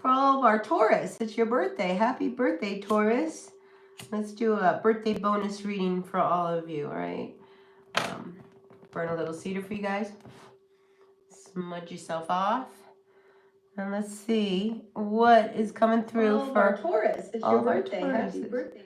for all of our Taurus. It's your birthday. Happy birthday, Taurus. Let's do a birthday bonus reading for all of you, all right? Burn a little cedar for you guys. Smudge yourself off. And let's see what is coming through for our Taurus. It's your birthday. Happy birthday.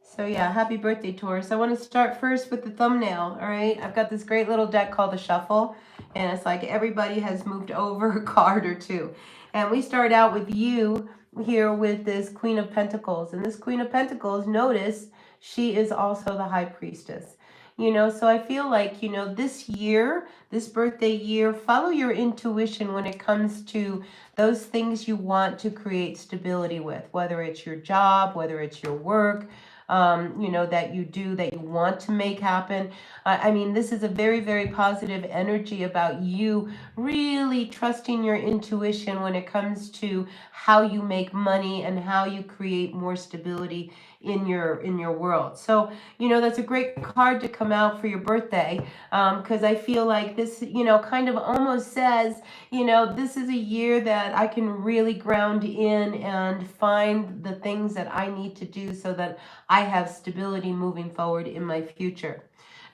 So yeah, happy birthday, Taurus. I want to start first with the thumbnail, all right? I've got this great little deck called the Shuffle, and it's like everybody has moved over a card or two. And we start out with you here with this Queen of Pentacles. And this Queen of Pentacles, notice, she is also the High Priestess. You know, so I feel like, you know, this year, this birthday year, follow your intuition when it comes to those things you want to create stability with, whether it's your job, whether it's your work, you know, that you do, that you want to make happen. I mean, this is a very, very positive energy about you really trusting your intuition when it comes to how you make money and how you create more stability in your world. So, you know, that's a great card to come out for your birthday, because I feel like this, you know, kind of almost says, you know, this is a year that I can really ground in and find the things that I need to do so that I have stability moving forward in my future.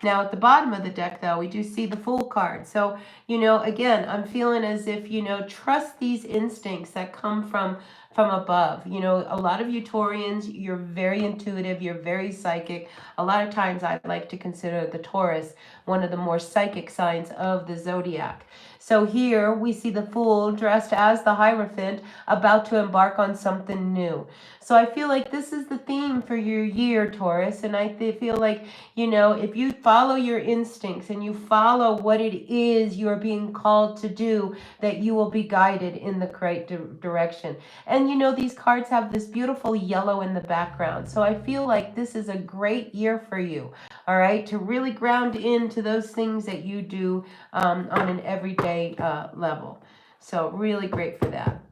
Now, at the bottom of the deck, though, we do see the Fool card. So, you know, again, I'm feeling as if, you know, trust these instincts that come from above. You know, a lot of you Taurians, you're very intuitive, you're very psychic. A lot of times I like to consider the Taurus one of the more psychic signs of the zodiac. So here we see the Fool dressed as the Hierophant about to embark on something new. So I feel like this is the theme for your year, Taurus. And I feel like, you know, if you follow your instincts and you follow what it is you're being called to do, that you will be guided in the correct direction. And, you know, these cards have this beautiful yellow in the background. So I feel like this is a great year for you, all right, to really ground into those things that you do on an everyday level. So really great for that.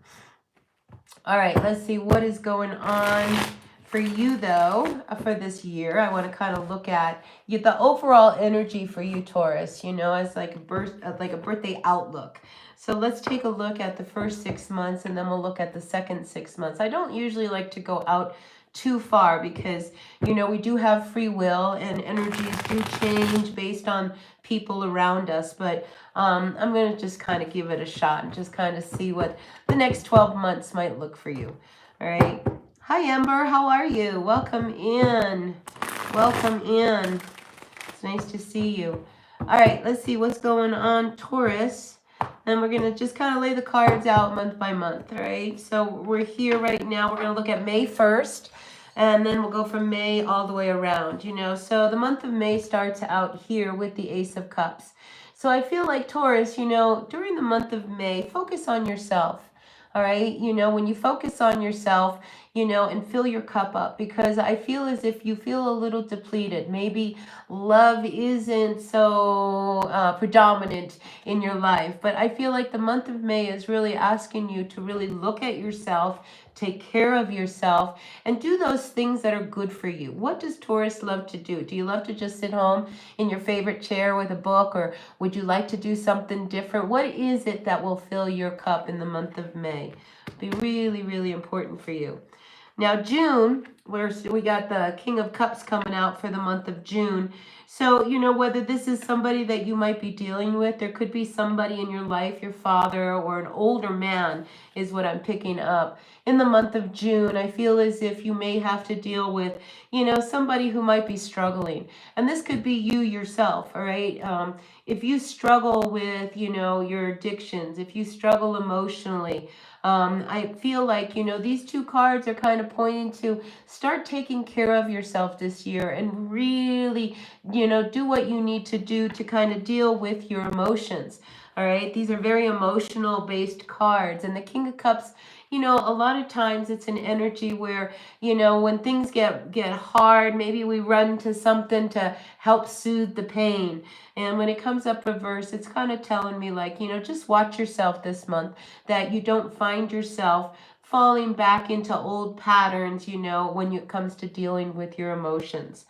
All right, let's see what is going on for you, though, for this year. I want to kind of look at the overall energy for you, Taurus, you know, as like a birthday outlook. So let's take a look at the first 6 months, and then we'll look at the second 6 months. I don't usually like to go out too far because, you know, we do have free will and energies do change based on people around us, but I'm going to just kind of give it a shot and just kind of see what the next 12 months might look for you. All right. Hi, Ember. How are you? Welcome in. Welcome in. It's nice to see you. All right. Let's see what's going on, Taurus. And we're going to just kind of lay the cards out month by month. All right. So we're here right now. We're going to look at May 1st. And then we'll go from May all the way around, you know. So the month of May starts out here with the Ace of Cups. So I feel like, Taurus, you know, during the month of May, focus on yourself. All right. You know, when you focus on yourself, you know, and fill your cup up, because I feel as if you feel a little depleted. Maybe love isn't so predominant in your life, but I feel like the month of May is really asking you to really look at yourself, take care of yourself, and do those things that are good for you. What does Taurus love to do? Do you love to just sit home in your favorite chair with a book, or would you like to do something different? What is it that will fill your cup in the month of May? It'll be really, really important for you. Now, June, we got the King of Cups coming out for the month of June. So, you know, whether this is somebody that you might be dealing with, there could be somebody in your life, your father or an older man is what I'm picking up. In the month of June, I feel as if you may have to deal with, you know, somebody who might be struggling. And this could be you yourself, all right? If you struggle with, you know, your addictions, if you struggle emotionally, I feel like, you know, these two cards are kind of pointing to start taking care of yourself this year and really, you know, do what you need to do to kind of deal with your emotions. All right. These are very emotional based cards. And the King of Cups, you know, a lot of times it's an energy where, you know, when things get hard, maybe we run to something to help soothe the pain. And when it comes up reverse, it's kind of telling me like, you know, just watch yourself this month, that you don't find yourself falling back into old patterns, you know, when it comes to dealing with your emotions.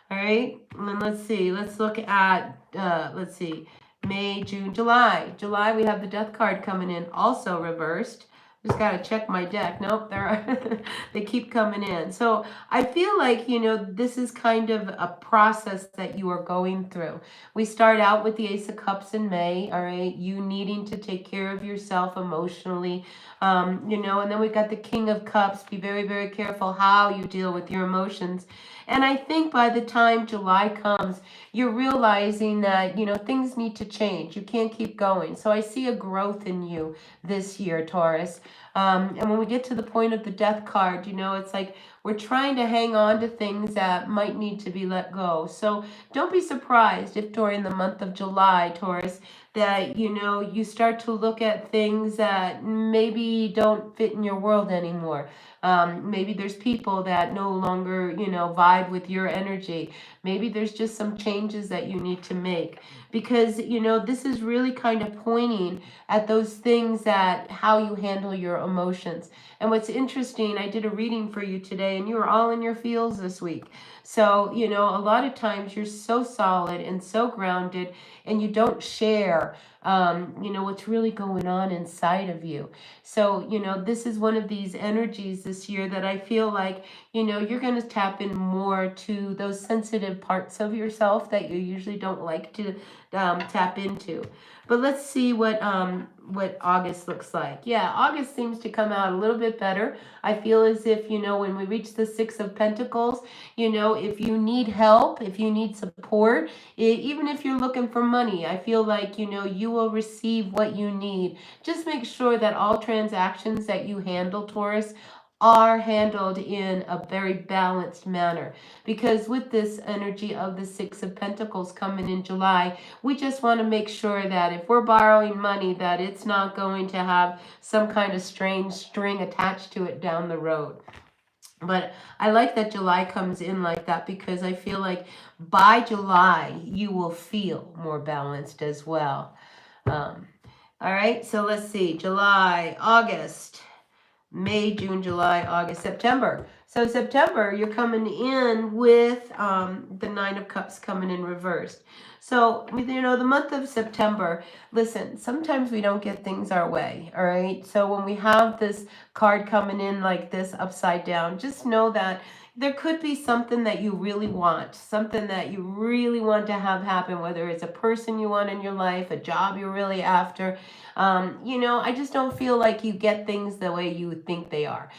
All right. And let's see. Let's look at, let's see, May, June, July. July, we have the Death card coming in, also reversed. Just got to check my deck. Nope, they keep coming in. So I feel like, this is kind of a process that you are going through. We start out with the Ace of Cups in May, all right? You needing to take care of yourself emotionally, and then we got the King of Cups. Be very, very careful how you deal with your emotions. And I think by the time July comes, you're realizing that, things need to change. You can't keep going. So I see a growth in you this year, Taurus. And when we get to the point of the death card, it's like we're trying to hang on to things that might need to be let go. So don't be surprised if during the month of July, Taurus, that, you start to look at things that maybe don't fit in your world anymore. Maybe there's people that no longer, vibe with your energy. Maybe there's just some changes that you need to make because, this is really kind of pointing at those things that how you handle your emotions. And what's interesting, I did a reading for you today and you were all in your feels this week. So, a lot of times you're so solid and so grounded and you don't share, what's really going on inside of you. So, this is one of these energies this year that I feel like, you're going to tap in more to those sensitive parts of yourself that you usually don't like to tap into. But let's see what August looks like. Yeah, August seems to come out a little bit better. I feel as if, when we reach the Six of Pentacles, if you need help, if you need support, even if you're looking for money, I feel like, you will receive what you need. Just make sure that all transactions that you handle, Taurus, are handled in a very balanced manner. Because with this energy of the Six of Pentacles coming in July, we just want to make sure that if we're borrowing money, that it's not going to have some kind of strange string attached to it down the road. But I like that July comes in like that because I feel like by July, you will feel more balanced as well. All right, so let's see. July, August, May, June, July, August, September. So September, you're coming in with the Nine of Cups coming in reversed. So, the month of September, listen, sometimes we don't get things our way, all right? So when we have this card coming in like this upside down, just know that there could be something that you really want, something that you really want to have happen, whether it's a person you want in your life, a job you're really after. I just don't feel like you get things the way you think they are,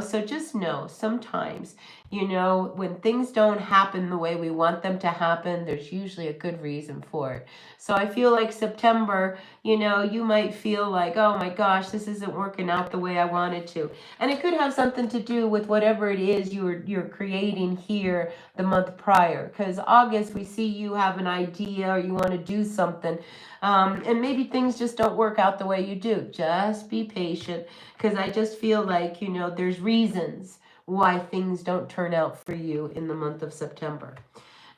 so just know sometimes, when things don't happen the way we want them to happen, there's usually a good reason for it. So I feel like September, you might feel like, oh my gosh, this isn't working out the way I wanted to. And it could have something to do with whatever it is you're creating here the month prior. Because August, we see you have an idea or you want to do something. And maybe things just don't work out the way you do. Just be patient, because I just feel like, there's reasons why things don't turn out for you in the month of September.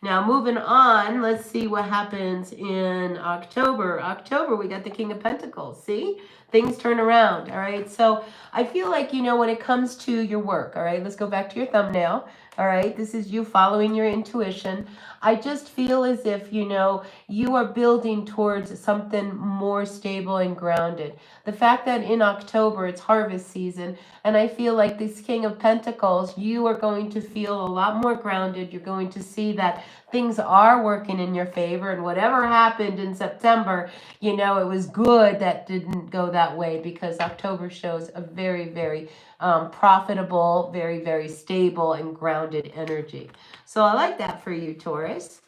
Now, moving on, let's see what happens in October. October, we got the King of Pentacles. See? Things turn around, all right? So I feel like, when it comes to your work, all right? Let's go back to your thumbnail, all right? This is you following your intuition. I just feel as if, you are building towards something more stable and grounded. The fact that in October, it's harvest season, and I feel like this King of Pentacles, you are going to feel a lot more grounded. You're going to see that things are working in your favor, and whatever happened in September, it was good that didn't go that way, because October shows a very, very profitable, very, very stable and grounded energy. So I like that for you, Taurus.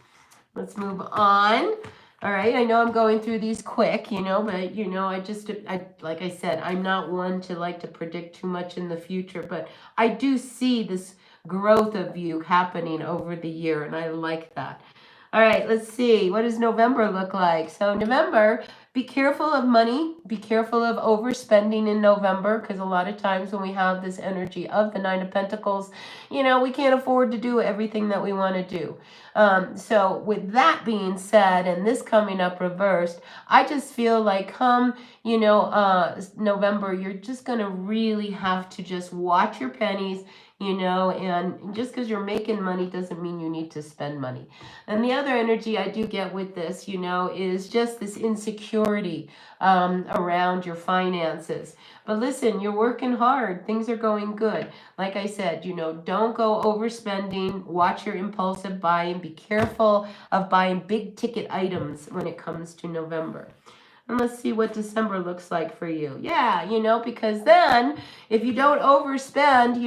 Let's move on. All right, I know I'm going through these quick, but, I like I said, I'm not one to like to predict too much in the future, but I do see this growth of you happening over the year, and I like that. All right, let's see. What does November look like? So November, be careful of money. Be careful of overspending in November, because a lot of times when we have this energy of the Nine of Pentacles, we can't afford to do everything that we want to do. So with that being said, and this coming up reversed, I just feel like come, November, you're just going to really have to just watch your pennies, and just because you're making money doesn't mean you need to spend money. And the other energy I do get with this, is just this insecurity around your finances. But listen, you're working hard. Things are going good. Like I said, don't go overspending. Watch your impulsive buying. Be careful of buying big ticket items when it comes to November. And let's see what December looks like for you. Yeah, because then if you don't overspend,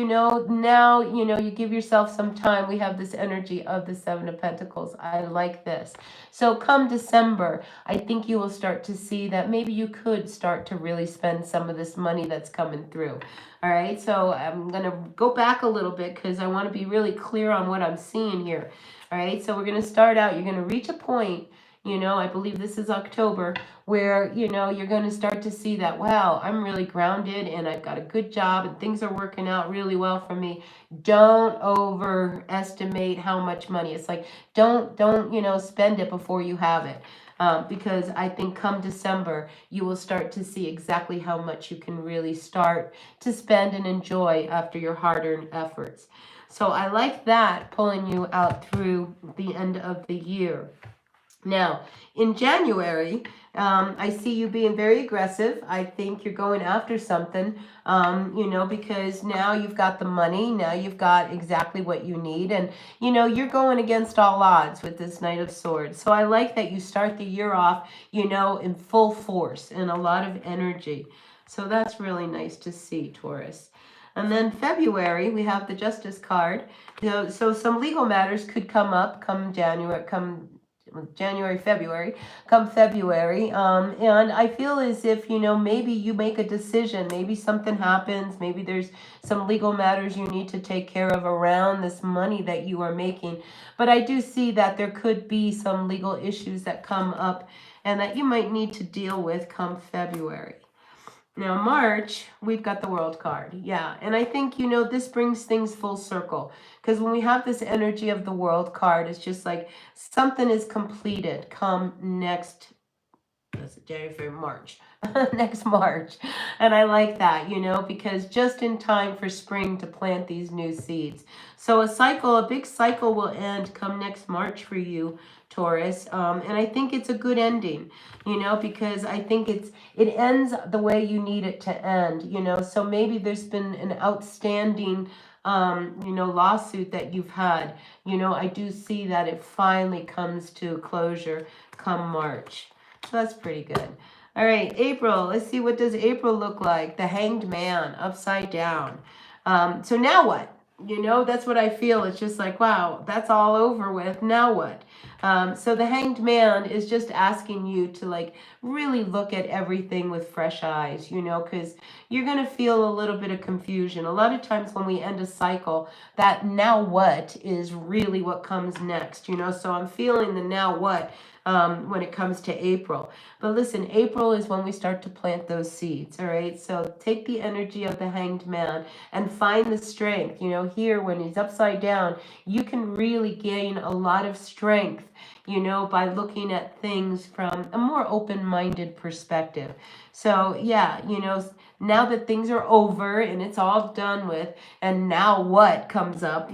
now, you give yourself some time. We have this energy of the Seven of Pentacles. I like this. So come December, I think you will start to see that maybe you could start to really spend some of this money that's coming through. All right, so I'm going to go back a little bit because I want to be really clear on what I'm seeing here. All right, so we're going to start out. You're going to reach a point, I believe this is October, where, you're going to start to see that, wow, I'm really grounded and I've got a good job and things are working out really well for me. Don't overestimate how much money. It's like, don't, spend it before you have it. Because I think come December, you will start to see exactly how much you can really start to spend and enjoy after your hard-earned efforts. So I like that, pulling you out through the end of the year. Now, in January, I see you being very aggressive. I think you're going after something, because now you've got the money. Now you've got exactly what you need. And, you're going against all odds with this Knight of Swords. So I like that you start the year off, in full force and a lot of energy. So that's really nice to see, Taurus. And then February, we have the Justice card. So some legal matters could come up come January, February, come February. And I feel as if, maybe you make a decision, maybe something happens, maybe there's some legal matters you need to take care of around this money that you are making. But I do see that there could be some legal issues that come up and that you might need to deal with come February. Now, March, we've got the World card. Yeah, and I think, this brings things full circle. Because when we have this energy of the World card, it's just like something is completed come next, January, February, March. Next March. And I like that, because just in time for spring to plant these new seeds. So a big cycle will end come next March for you, Taurus. And I think it's a good ending, because I think it ends the way you need it to end, so maybe there's been an outstanding lawsuit that you've had. I do see that it finally comes to closure come March. So that's pretty good. All right, April. Let's see, what does April look like? The Hanged Man, upside down. So now what? That's what I feel. It's just like, wow, that's all over with. Now what? So the Hanged Man is just asking you to really look at everything with fresh eyes, because you're going to feel a little bit of confusion. A lot of times when we end a cycle, that now what is really what comes next, so I'm feeling the now what when it comes to April. But listen, April is when we start to plant those seeds, all right? So take the energy of the Hanged Man and find the strength. Here when he's upside down, you can really gain a lot of strength, by looking at things from a more open-minded perspective. So yeah, now that things are over and it's all done with, and now what comes up,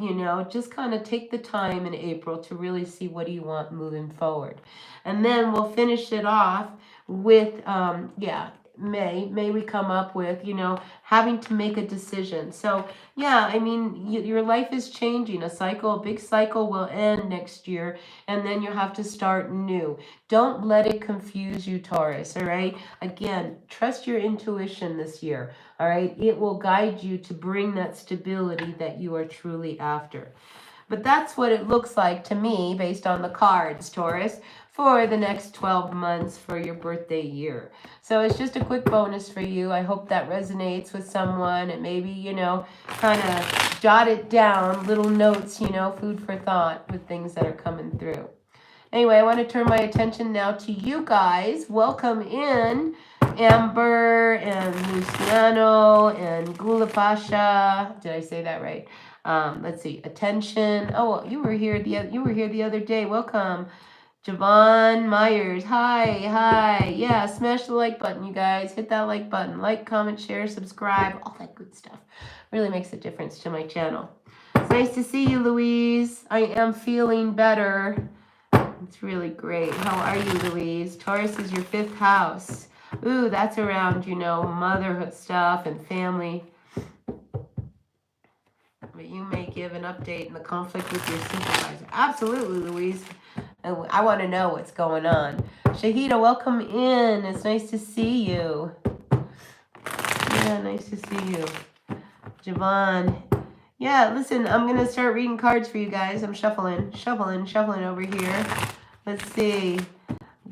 just kind of take the time in April to really see what do you want moving forward. And then we'll finish it off with, May we come up with, having to make a decision. So yeah, I mean, your life is changing. A big cycle will end next year, and then you have to start new. Don't let it confuse you, Taurus, all right? Again, trust your intuition this year, all right? It will guide you to bring that stability that you are truly after. But that's what it looks like to me based on the cards, Taurus, for the next 12 months for your birthday year. So it's just a quick bonus for you. I hope that resonates with someone, and maybe, kind of jot it down, little notes, food for thought with things that are coming through. Anyway, I want to turn my attention now to you guys. Welcome in Amber and Luciano and Gula Pasha. Did I say that right? Let's see. Attention. Oh, you were here the other day. Welcome. Javon Myers, hi. Yeah, smash the like button, you guys. Hit that like button. Like, comment, share, subscribe, all that good stuff. Really makes a difference to my channel. It's nice to see you, Louise. I am feeling better. It's really great. How are you, Louise? Taurus is your 5th house. Ooh, that's around, motherhood stuff and family. But you may give an update in the conflict with your supervisor. Absolutely, Louise. I want to know what's going on. Shahida, welcome in. It's nice to see you. Yeah, nice to see you. Javon. Yeah, listen, I'm going to start reading cards for you guys. I'm shuffling over here. Let's see.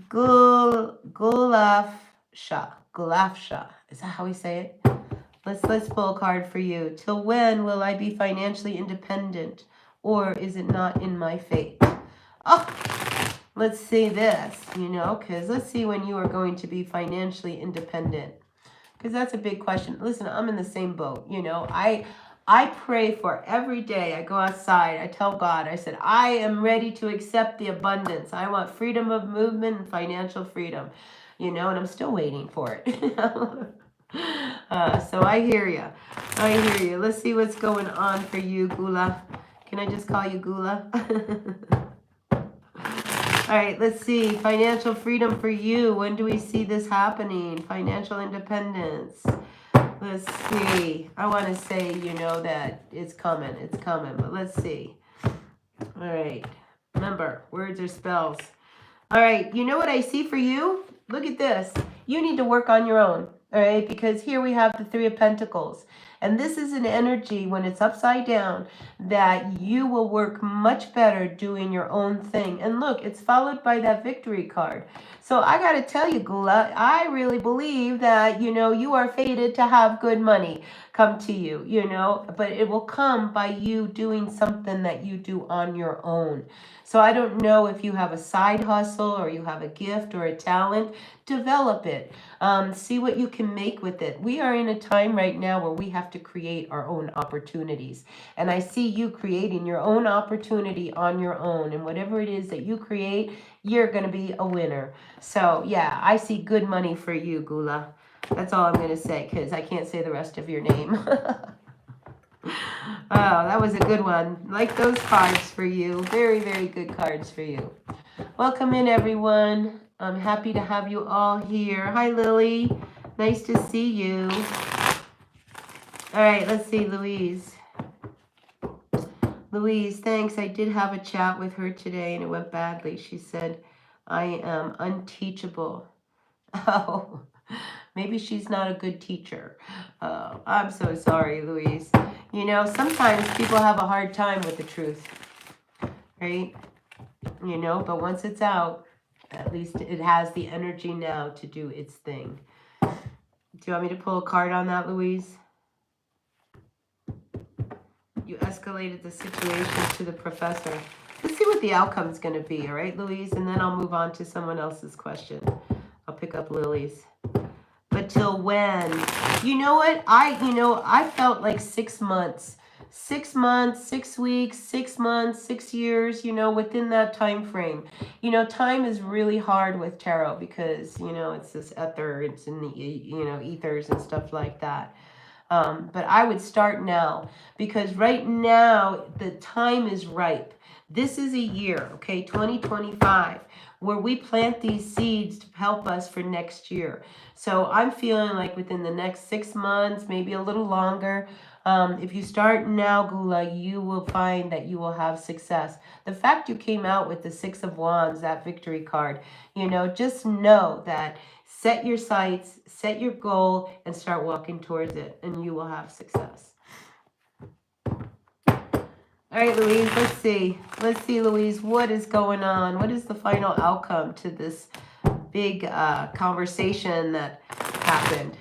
Gulafsha. Is that how we say it? Let's pull a card for you. Till when will I be financially independent? Or is it not in my fate? Oh, let's see this, because let's see when you are going to be financially independent. Because that's a big question. Listen, I'm in the same boat. I pray for every day. I go outside. I tell God, I said, I am ready to accept the abundance. I want freedom of movement and financial freedom, and I'm still waiting for it. So I hear you. Let's see what's going on for you, Gula. Can I just call you Gula? All right, let's see. Financial freedom for you. When do we see this happening? Financial independence. Let's see. I want to say, that it's coming. But let's see. All right. Remember, words are spells. All right. You know what I see for you? Look at this. You need to work on your own. All right. Because here we have the 3 of Pentacles. And this is an energy when it's upside down that you will work much better doing your own thing. And look, it's followed by that victory card. So I got to tell you, Gula, I really believe that, you are fated to have good money come to you, but it will come by you doing something that you do on your own. So I don't know if you have a side hustle or you have a gift or a talent. Develop it. See what you can make with it. We are in a time right now where we have to create our own opportunities. And I see you creating your own opportunity on your own. And whatever it is that you create, you're going to be a winner. So yeah, I see good money for you, Gula. That's all I'm going to say because I can't say the rest of your name. Oh, that was a good one. Like those cards for you. Very, very good cards for you. Welcome in, everyone. I'm happy to have you all here. Hi, Lily. Nice to see you. All right, let's see, Louise. Louise, thanks. I did have a chat with her today, and it went badly. She said, I am unteachable. Oh, maybe she's not a good teacher. I'm so sorry, Louise. Sometimes people have a hard time with the truth, right? But once it's out, at least it has the energy now to do its thing. Do you want me to pull a card on that, Louise? You escalated the situation to the professor. Let's see what the outcome is going to be, all right, Louise? And then I'll move on to someone else's question. I'll pick up Lily's. But till when? You know what? I felt like 6 months. 6 months, 6 weeks, 6 months, 6 years, within that time frame. Time is really hard with tarot because, it's this ether, it's in the, ethers and stuff like that. But I would start now because right now the time is ripe. This is a year, okay, 2025, where we plant these seeds to help us for next year. So I'm feeling like within the next 6 months, maybe a little longer, if you start now, Gula, you will find that you will have success. The fact you came out with the 6 of Wands, that victory card, just know that set your sights, set your goal, and start walking towards it, and you will have success. All right, Louise, let's see. Let's see, Louise, what is going on? What is the final outcome to this big conversation that happened?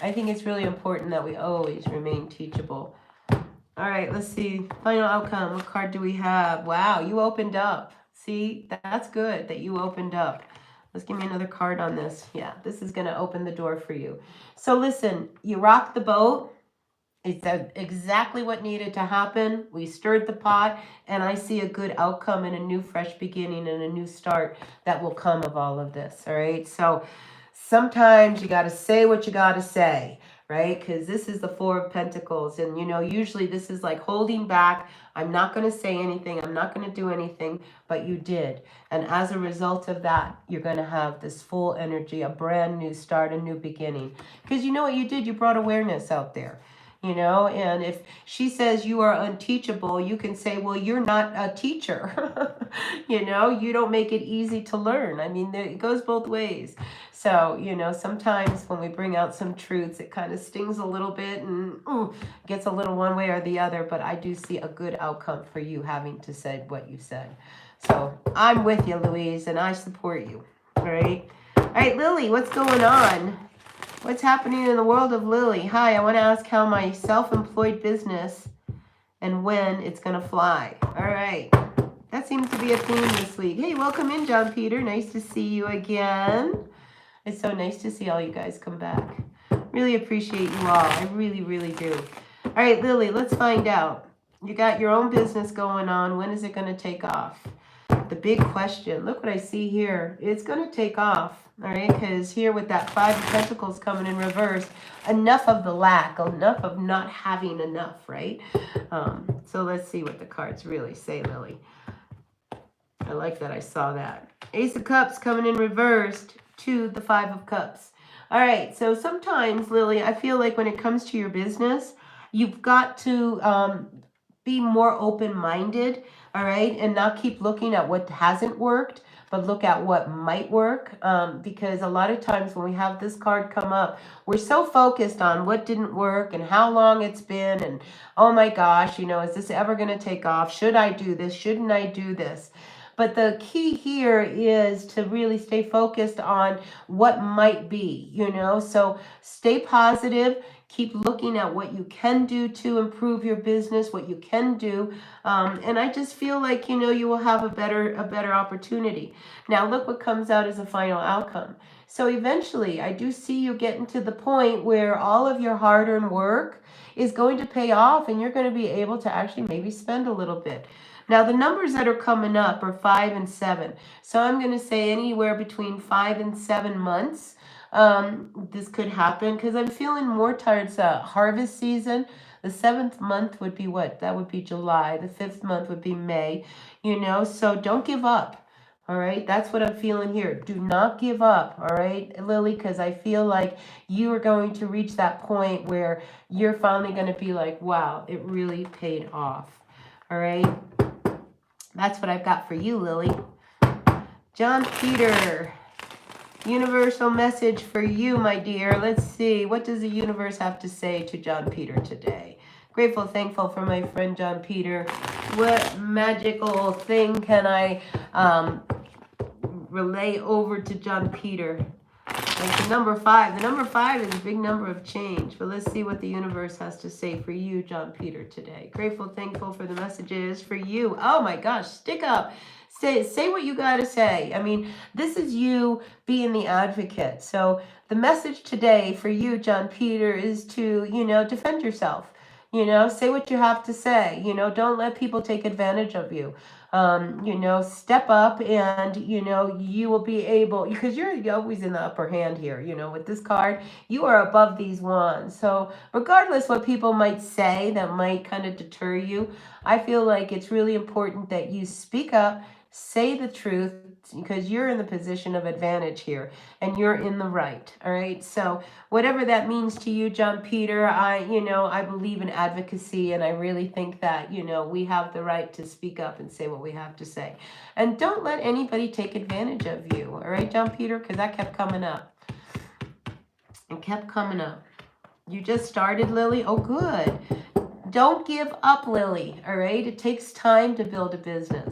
I think it's really important that we always remain teachable. All right, let's see. Final outcome. What card do we have? Wow, you opened up. See, that's good that you opened up. Let's give me another card on this. Yeah, this is going to open the door for you. So listen, you rock the boat. It's exactly what needed to happen. We stirred the pot, and I see a good outcome and a new fresh beginning and a new start that will come of all of this. All right. So sometimes you got to say what you got to say, right? Because this is the Four of Pentacles. And, usually this is like holding back. I'm not going to say anything. I'm not going to do anything, but you did. And as a result of that, you're going to have this full energy, a brand new start, a new beginning. Because you know what you did? You brought awareness out there. And if she says you are unteachable, you can say, well, you're not a teacher. You don't make it easy to learn. I mean, it goes both ways. So, sometimes when we bring out some truths, it kind of stings a little bit and gets a little one way or the other. But I do see a good outcome for you having to say what you said. So I'm with you, Louise, and I support you. All right. All right, Lily, what's going on? What's happening in the world of Lily? Hi, I want to ask how my self-employed business and when it's going to fly. All right. That seems to be a theme this week. Hey, welcome in, John Peter. Nice to see you again. It's so nice to see all you guys come back. Really appreciate you all. I really, really do. All right, Lily, let's find out. You got your own business going on. When is it going to take off? The big question. Look what I see here. It's going to take off. All right, because here with that Five of Pentacles coming in reverse, enough of the lack, enough of not having enough, right? So let's see what the cards really say, Lily. I like that I saw that. Ace of Cups coming in reversed to the Five of Cups. All right, so sometimes, Lily, I feel like when it comes to your business, you've got to be more open-minded, all right, and not keep looking at what hasn't worked, but look at what might work, because a lot of times when we have this card come up, we're so focused on what didn't work and how long it's been and, oh my gosh, is this ever going to take off? Should I do this? Shouldn't I do this? But the key here is to really stay focused on what might be, so stay positive. Keep looking at what you can do to improve your business, what you can do. And I just feel like, you will have a better opportunity. Now, look what comes out as a final outcome. So eventually, I do see you getting to the point where all of your hard-earned work is going to pay off and you're going to be able to actually maybe spend a little bit. Now, the numbers that are coming up are 5 and 7. So I'm going to say anywhere between 5 and 7 months. This could happen because I'm feeling more towards harvest season. The 7th month would be what? That would be July. The 5th month would be May, so don't give up. All right. That's what I'm feeling here. Do not give up. All right, Lily, because I feel like you are going to reach that point where you're finally going to be like, wow, it really paid off. All right. That's what I've got for you, Lily. John Peter. Universal message for you, my dear. Let's see. What does the universe have to say to John Peter today? Grateful, thankful for my friend John Peter. What magical thing can I relay over to John Peter? Like the number 5. The number 5 is a big number of change. But let's see what the universe has to say for you, John Peter, today. Grateful, thankful for the messages for you. Oh my gosh, stick up. Say what you got to say. I mean, this is you being the advocate. So the message today for you, John Peter, is to, defend yourself. Say what you have to say. Don't let people take advantage of you. Step up and, you will be able, because you're always in the upper hand here, with this card, you are above these wands. So regardless what people might say that might kind of deter you, I feel like it's really important that you speak up, say the truth, because you're in the position of advantage here and you're in the right. All right. So whatever that means to you, John Peter, I believe in advocacy, and I really think that, we have the right to speak up and say what we have to say. And don't let anybody take advantage of you. All right, John Peter, because that kept coming up. It kept coming up. You just started, Lily. Oh, good. Don't give up, Lily. All right. It takes time to build a business.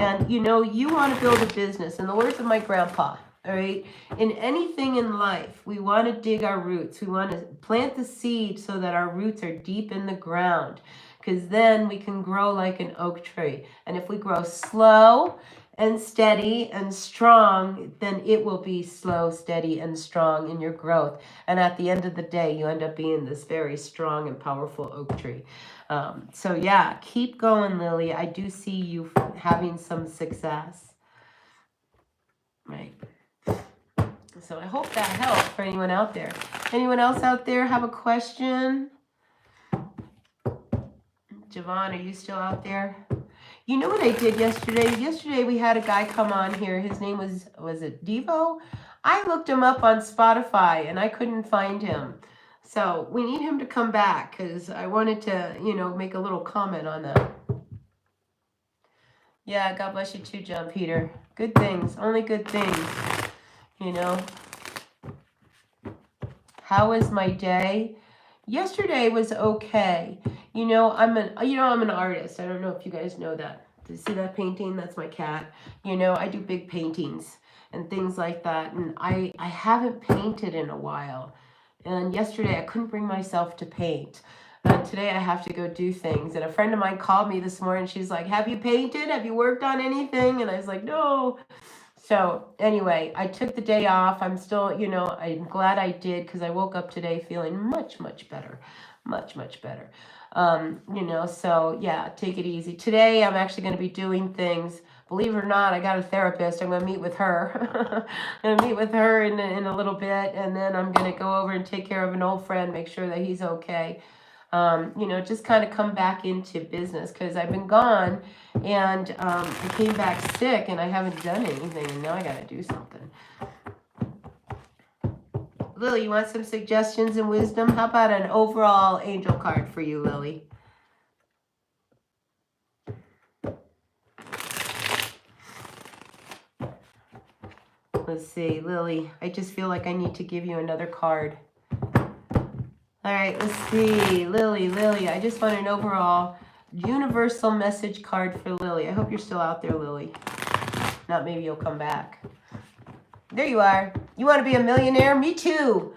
And, you want to build a business. In the words of my grandpa, all right, in anything in life, we want to dig our roots. We want to plant the seed so that our roots are deep in the ground, because then we can grow like an oak tree. And if we grow slow and steady and strong, then it will be slow, steady, and strong in your growth. And at the end of the day, you end up being this very strong and powerful oak tree. So yeah, keep going, Lily. I do see you having some success. Right. So I hope that helped for anyone out there. Anyone else out there have a question? Javon, are you still out there? You know what I did yesterday? Yesterday we had a guy come on here. His name was it Devo? I looked him up on Spotify and I couldn't find him. So we need him to come back because I wanted to, make a little comment on that. Yeah, God bless you too, John Peter. Good things, only good things, How was my day? Yesterday was okay. I'm an artist. I don't know if you guys know that. Do you see that painting? That's my cat. I do big paintings and things like that. And I haven't painted in a while. And yesterday I couldn't bring myself to paint. Today I have to go do things. And a friend of mine called me this morning. She's like, have you painted? Have you worked on anything? And I was like, no. So anyway, I took the day off. I'm still, I'm glad I did because I woke up today feeling much, much better. Much, much better. So yeah, take it easy. Today I'm actually going to be doing things. Believe it or not, I got a therapist. I'm going to meet with her. I'm going to meet with her in a little bit. And then I'm going to go over and take care of an old friend, make sure that he's okay. Just kind of come back into business because I've been gone and I came back sick and I haven't done anything and now I got to do something. Lily, you want some suggestions and wisdom? How about an overall angel card for you, Lily? Let's see, Lily, I just feel like I need to give you another card. All right, let's see. Lily, I just want an overall universal message card for Lily. I hope you're still out there, Lily. Not maybe you'll come back. There you are. You want to be a millionaire? Me too.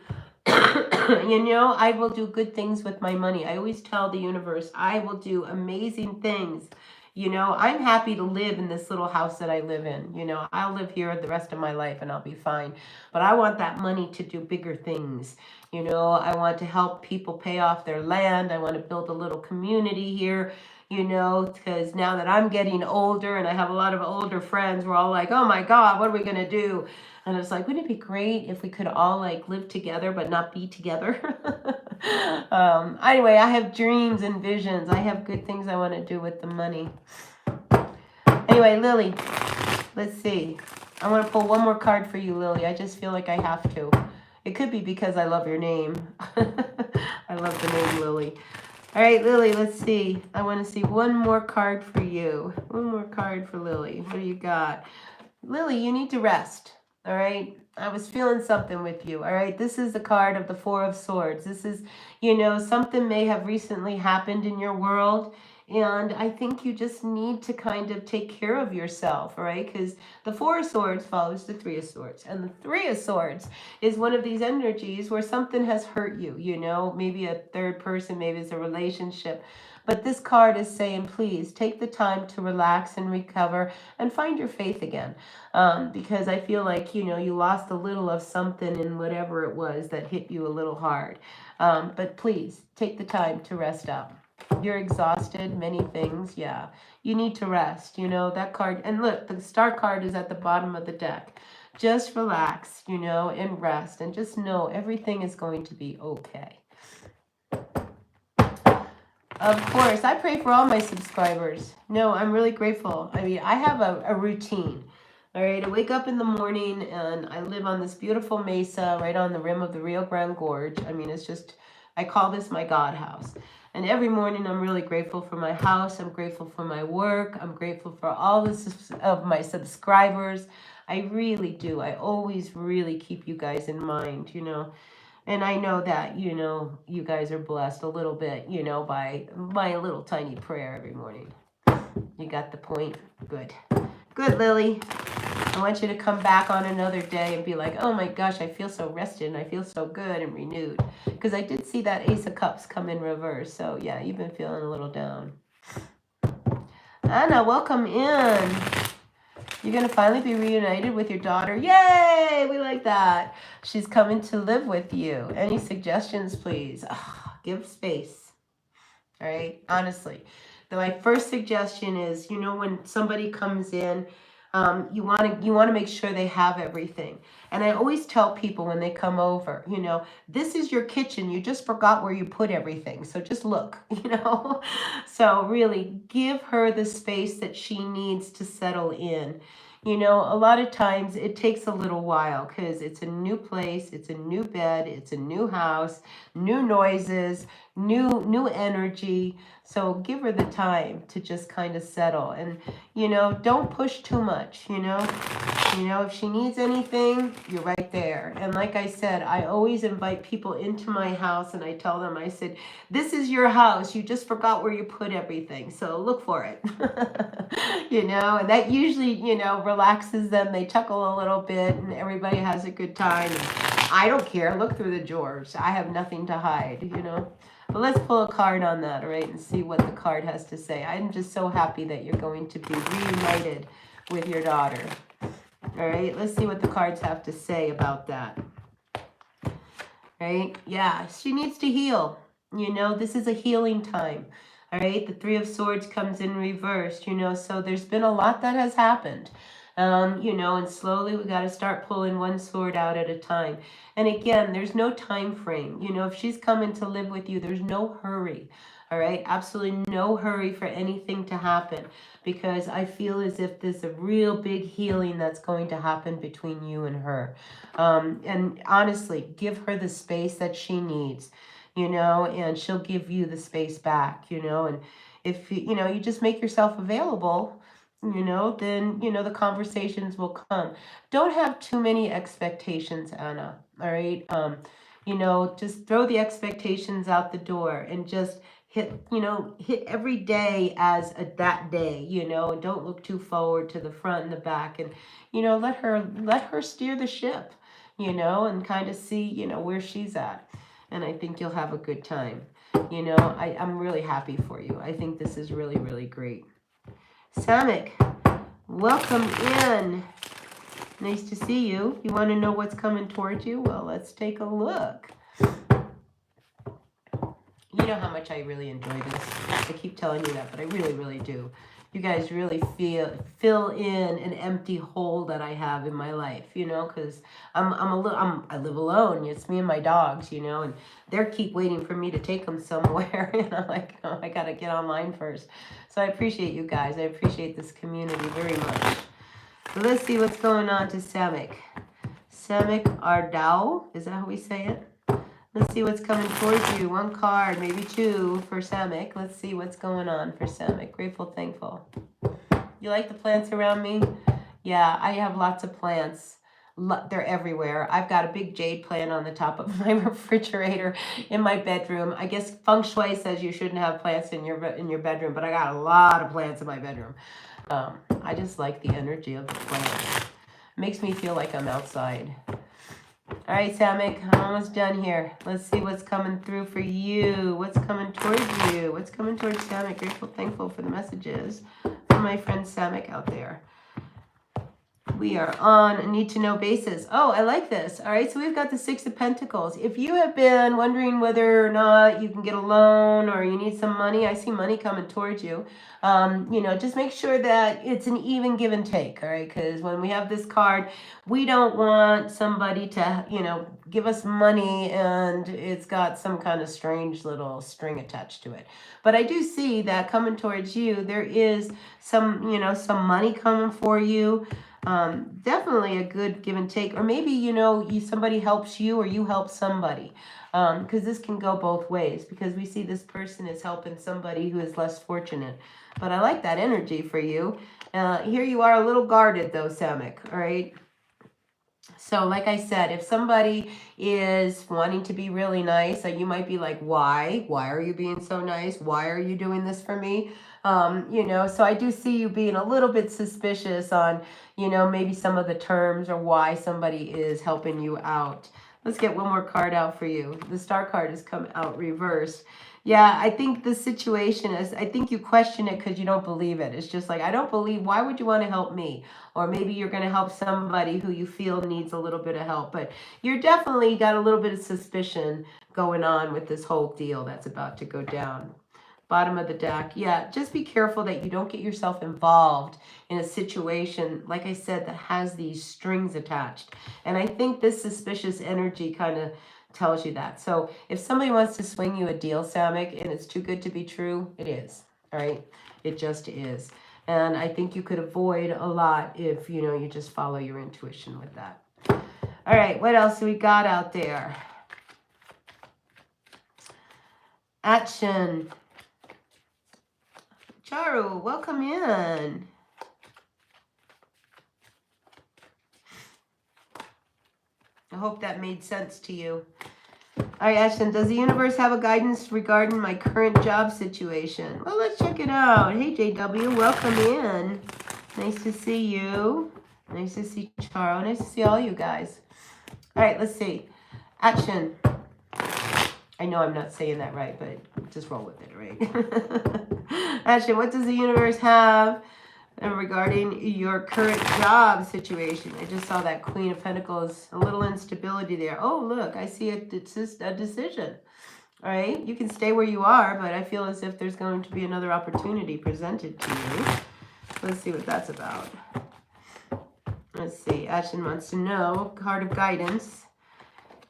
I will do good things with my money. I always tell the universe, I will do amazing things. I'm happy to live in this little house that I live in. I'll live here the rest of my life and I'll be fine. But I want that money to do bigger things. I want to help people pay off their land. I want to build a little community here, because now that I'm getting older and I have a lot of older friends, we're all like, oh my God, what are we going to do? And it's like, wouldn't it be great if we could all live together but not be together? Anyway, I have dreams and visions. I have good things I want to do with the money. Anyway, Lily, let's see. I want to pull one more card for you, Lily. I just feel like I have to. It could be because I love your name. I love the name Lily. All right, Lily, let's see. I want to see one more card for you. One more card for Lily. What do you got? Lily, you need to rest. All right. I was feeling something with you. All right. This is the card of the Four of Swords. This is, something may have recently happened in your world. And I think you just need to kind of take care of yourself, all right? Because the Four of Swords follows the Three of Swords. And the Three of Swords is one of these energies where something has hurt you, maybe a third person, maybe it's a relationship. But this card is saying, please take the time to relax and recover and find your faith again. Because I feel like, you lost a little of something in whatever it was that hit you a little hard. But please take the time to rest up. You're exhausted, many things. Yeah, you need to rest, that card. And look, the star card is at the bottom of the deck. Just relax, and rest and just know everything is going to be okay. Of course, I pray for all my subscribers. No, I'm really grateful. I mean, I have a routine. All right, I wake up in the morning and I live on this beautiful mesa right on the rim of the Rio Grande Gorge. I mean, it's just, I call this my God house. And every morning I'm really grateful for my house. I'm grateful for my work. I'm grateful for all of my subscribers. I really do. I always really keep you guys in mind, And I know that, you guys are blessed a little bit, by my little tiny prayer every morning. You got the point? Good. Good, Lily. I want you to come back on another day and be like, oh my gosh, I feel so rested and I feel so good and renewed. Because I did see that Ace of Cups come in reverse. So yeah, you've been feeling a little down. Anna, welcome in. You're going to finally be reunited with your daughter. Yay! We like that. She's coming to live with you. Any suggestions, please? Give space. All right? Honestly. My first suggestion is, when somebody comes in, you want to make sure they have everything. And I always tell people when they come over, this is your kitchen. You just forgot where you put everything. So just look, So really give her the space that she needs to settle in. A lot of times it takes a little while because it's a new place, it's a new bed, it's a new house, new noises, new energy. So give her the time to just kind of settle, and don't push too much. If she needs anything, you're right there. And like I said, I always invite people into my house, and I tell them, I said, this is your house. You just forgot where you put everything, so look for it. And that usually relaxes them. They chuckle a little bit, and everybody has a good time. And I don't care. Look through the drawers. I have nothing to hide. But let's pull a card on that, all right, and see what the card has to say. I'm just so happy that you're going to be reunited with your daughter. All right, let's see what the cards have to say about that. Right? Yeah, she needs to heal. This is a healing time. All right, the Three of Swords comes in reversed, so there's been a lot that has happened. And slowly we got to start pulling one sword out at a time. And again, there's no time frame. If she's coming to live with you, there's no hurry. All right, absolutely no hurry for anything to happen, because I feel as if there's a real big healing that's going to happen between you and her. And honestly, give her the space that she needs, and she'll give you the space back, and if you just make yourself available, then, the conversations will come. Don't have too many expectations, Anna. All right. Just throw the expectations out the door and just hit every day as that day, and don't look too forward to the front and the back, and, let her steer the ship, and kind of see, where she's at. And I think you'll have a good time. I'm really happy for you. I think this is really, really great. Samek, welcome in. Nice to see you. You want to know what's coming towards you? Well, let's take a look. You know how much I really enjoy this. I keep telling you that, but I really, really do. You guys really fill in an empty hole that I have in my life, because I live alone. It's me and my dogs, and they keep waiting for me to take them somewhere, and I'm like, oh, I gotta get online first. So I appreciate you guys. I appreciate this community very much. So let's see what's going on to Samek. Samek Ardao, is that how we say it? Let's see what's coming towards you. One card, maybe two for Samek. Let's see what's going on for Samek. Grateful, thankful. You like the plants around me? Yeah, I have lots of plants. They're everywhere. I've got a big jade plant on the top of my refrigerator in my bedroom. I guess feng shui says you shouldn't have plants in your bedroom, but I got a lot of plants in my bedroom. I just like the energy of the plants. Makes me feel like I'm outside. All right, Samek, I'm almost done here. Let's see what's coming through for you. What's coming towards you? What's coming towards Samek? Grateful, thankful for the messages from my friend Samek out there. We are on a need-to-know basis. Oh, I like this. All right, so we've got the Six of Pentacles. If you have been wondering whether or not you can get a loan or you need some money, I see money coming towards you. Just make sure that it's an even give and take, all right? Because when we have this card, we don't want somebody to, give us money and it's got some kind of strange little string attached to it. But I do see that coming towards you, there is some money coming for you. Definitely a good give and take, or maybe somebody helps you or you help somebody, because this can go both ways, because we see this person is helping somebody who is less fortunate. But I like that energy for you. Here you are a little guarded though, Samek. All right, so like I said, if somebody is wanting to be really nice, you might be like, why are you being so nice? Why are you doing this for me? So I do see you being a little bit suspicious on, maybe some of the terms or why somebody is helping you out. Let's get one more card out for you. The Star card has come out reversed. Yeah, I think the situation is, I think you question it because you don't believe it. It's just like, I don't believe, why would you want to help me? Or maybe you're going to help somebody who you feel needs a little bit of help. But you're definitely got a little bit of suspicion going on with this whole deal that's about to go down. Bottom of the deck. Yeah, just be careful that you don't get yourself involved in a situation, like I said, that has these strings attached. And I think this suspicious energy kind of tells you that. So if somebody wants to swing you a deal, Samek, and it's too good to be true, it is. All right? It just is. And I think you could avoid a lot if, you know, you just follow your intuition with that. All right, what else do we got out there? Action. Charu, welcome in. I hope that made sense to you. All right, Ashton, does the universe have a guidance regarding my current job situation? Well, let's check it out. Hey, JW, welcome in. Nice to see you. Nice to see Charo. Nice to see all you guys. All right, let's see. Action. I know I'm not saying that right, but just roll with it, right? Action, what does the universe have regarding your current job situation? I just saw that Queen of Pentacles, a little instability there. Oh, look, I see a decision. All right, you can stay where you are, but I feel as if there's going to be another opportunity presented to you. Let's see what that's about. Let's see, Ashton wants to know, card of guidance.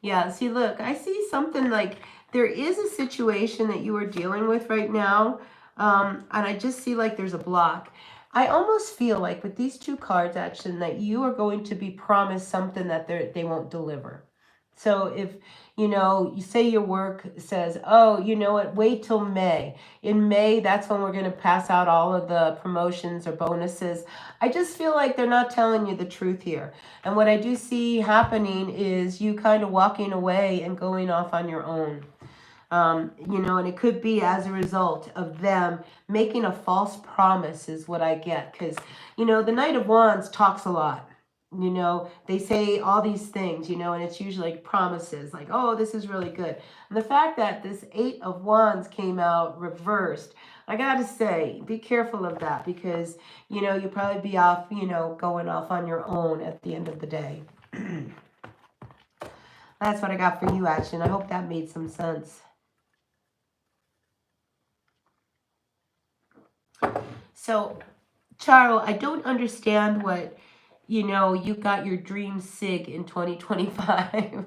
Yeah, see, look, I see something like there is a situation that you are dealing with right now, and I just see like there's a block. I almost feel like with these two cards, Action, that you are going to be promised something that they won't deliver. So if, you know, you say your work says, oh, you know what, wait till May. In May, that's when we're going to pass out all of the promotions or bonuses. I just feel like they're not telling you the truth here. And what I do see happening is you kind of walking away and going off on your own. You know, and it could be as a result of them making a false promise is what I get. Because, you know, the Knight of Wands talks a lot. You know, they say all these things, you know, and it's usually like promises like, oh, this is really good. And the fact that this 8 of Wands came out reversed, I got to say, be careful of that because, you know, you'll probably be off, you know, going off on your own at the end of the day. That's what I got for you, Action. I hope that made some sense. So, Charo, I don't understand what, you know, you got your dream cig in 2025.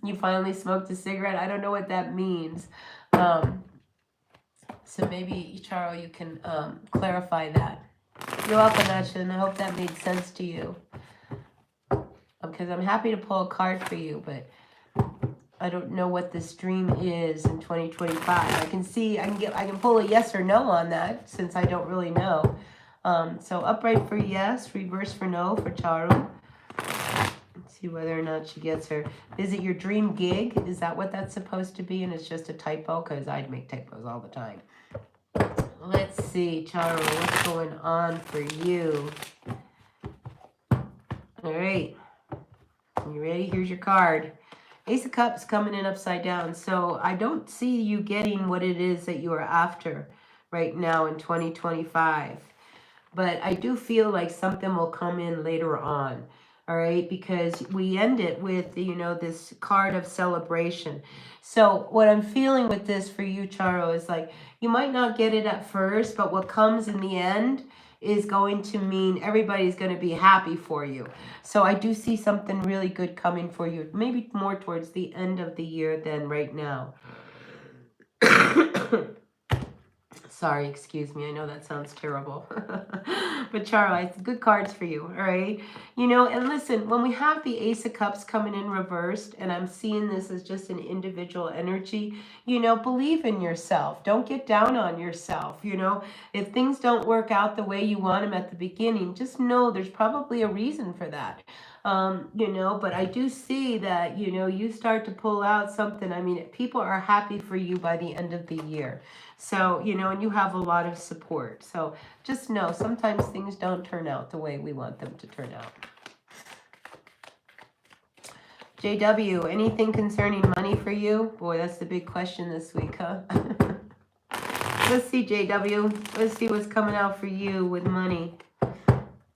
You finally smoked a cigarette. I don't know what that means. So maybe, Charo, you can clarify that. You're welcome, Action. I hope that made sense to you. Because I'm happy to pull a card for you, but I don't know what this dream is in 2025. I can see, I can pull a yes or no on that since I don't really know. So upright for yes, reverse for no for Charo. Let's see whether or not she gets her. Is it your dream gig? Is that what that's supposed to be? And it's just a typo? Because I make typos all the time. Let's see, Charo, what's going on for you? All right. You ready? Here's your card. Ace of Cups coming in upside down. So I don't see you getting what it is that you are after right now in 2025. But I do feel like something will come in later on. All right, because we end it with, you know, this card of celebration. So what I'm feeling with this for you, Charo, is like you might not get it at first, but what comes in the end is going to mean everybody's going to be happy for you. So I do see something really good coming for you, maybe more towards the end of the year than right now. Sorry, excuse me. I know that sounds terrible. But Charo, it's good cards for you, all right? You know, and listen, when we have the Ace of Cups coming in reversed, and I'm seeing this as just an individual energy, you know, believe in yourself. Don't get down on yourself, you know? If things don't work out the way you want them at the beginning, just know there's probably a reason for that. You know, but I do see that, you know, you start to pull out something. I mean, people are happy for you by the end of the year. So, you know, and you have a lot of support. So just know sometimes things don't turn out the way we want them to turn out. JW, anything concerning money for you? Boy, that's the big question this week, huh? Let's see, JW. Let's see what's coming out for you with money.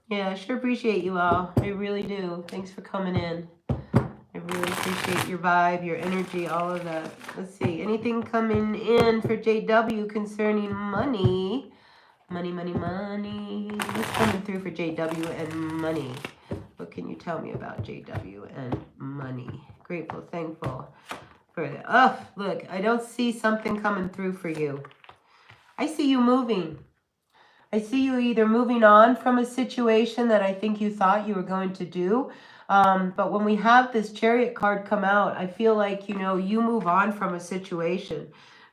Yeah, I sure appreciate you all. I really do. Thanks for coming in. I really appreciate your vibe, your energy, all of that. Let's see. Anything coming in for JW concerning money? Money, money, money. What's coming through for JW and money? What can you tell me about JW and money? Grateful, thankful for that. Oh, look, I don't see something coming through for you. I see you moving. I see you either moving on from a situation that I think you thought you were going to do. But when we have this Chariot card come out, I feel like, you know, you move on from a situation.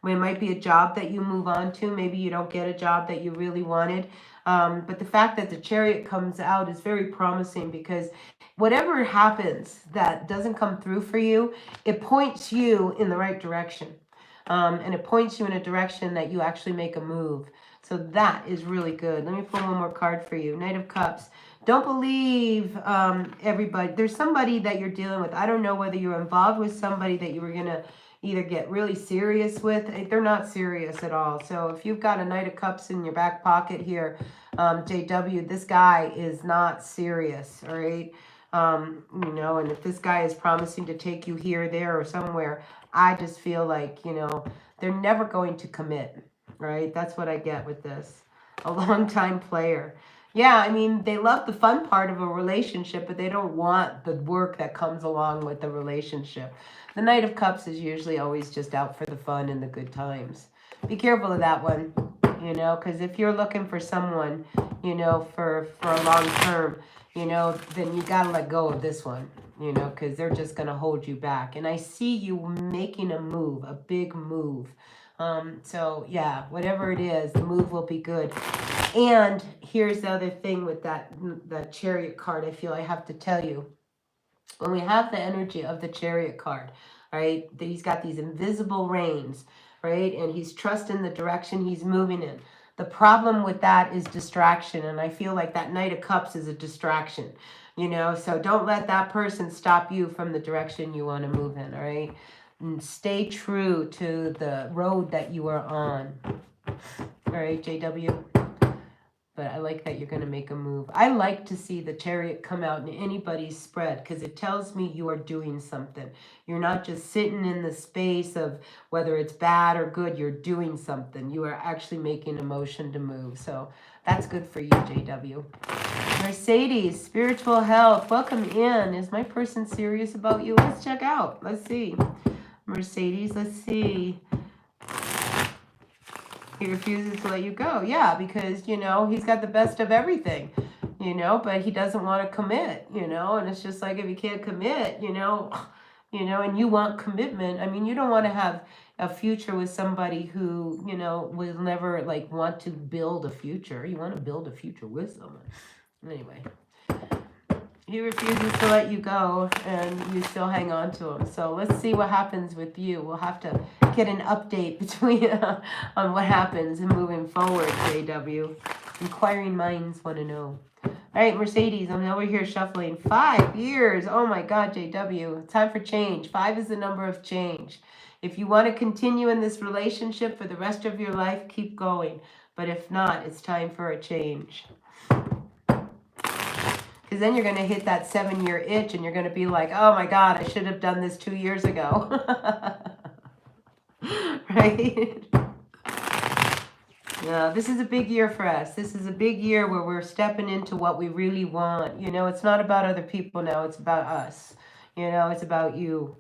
It might be a job that you move on to. Maybe you don't get a job that you really wanted. But the fact that the Chariot comes out is very promising, because whatever happens that doesn't come through for you, it points you in the right direction. And it points you in a direction that you actually make a move. So that is really good. Let me pull one more card for you. Knight of Cups. Don't believe everybody. There's somebody that you're dealing with. I don't know whether you're involved with somebody that you were going to either get really serious with. They're not serious at all. So if you've got a Knight of Cups in your back pocket here, JW, this guy is not serious, all right? You know, and if this guy is promising to take you here, there, or somewhere, I just feel like, you know, they're never going to commit, right? That's what I get with this. A long-time player. Yeah, I mean, they love the fun part of a relationship, but they don't want the work that comes along with the relationship. The Knight of Cups is usually always just out for the fun and the good times. Be careful of that one, you know, because if you're looking for someone, you know, for a long term, you know, then you got to let go of this one, you know, because they're just going to hold you back. And I see you making a move, a big move. So yeah, whatever it is, the move will be good. And here's the other thing with that Chariot card, I feel I have to tell you. When we have the energy of the Chariot card, right, he's got these invisible reins, right, and he's trusting the direction he's moving in. The problem with that is distraction, and I feel like that Knight of Cups is a distraction, you know, so don't let that person stop you from the direction you want to move in, all right? And stay true to the road that you are on. All right, JW? But I like that you're going to make a move. I like to see the Chariot come out in anybody's spread, because it tells me you are doing something. You're not just sitting in the space of whether it's bad or good. You're doing something. You are actually making a motion to move. So that's good for you, JW. Mercedes, spiritual health. Welcome in. Is my person serious about you? Let's check out. Let's see. Mercedes, let's see. He refuses to let you go. Yeah, because, you know, he's got the best of everything, you know, but he doesn't want to commit, you know, and it's just like, if you can't commit, you know, and you want commitment. I mean, you don't want to have a future with somebody who, you know, will never, like, want to build a future. You want to build a future with someone. Anyway. He refuses to let you go, and you still hang on to him. So let's see what happens with you. We'll have to get an update between on what happens and moving forward, JW. Inquiring minds want to know. All right, Mercedes, I'm over here shuffling. 5 years. Oh my God, JW. Time for change. 5 is the number of change. If you want to continue in this relationship for the rest of your life, keep going. But if not, it's time for a change. Because then you're going to hit that 7-year itch, and you're going to be like, oh my God, I should have done this 2 years ago. Right? Yeah, this is a big year for us. This is a big year where we're stepping into what we really want. You know, it's not about other people now. It's about us. You know, it's about you.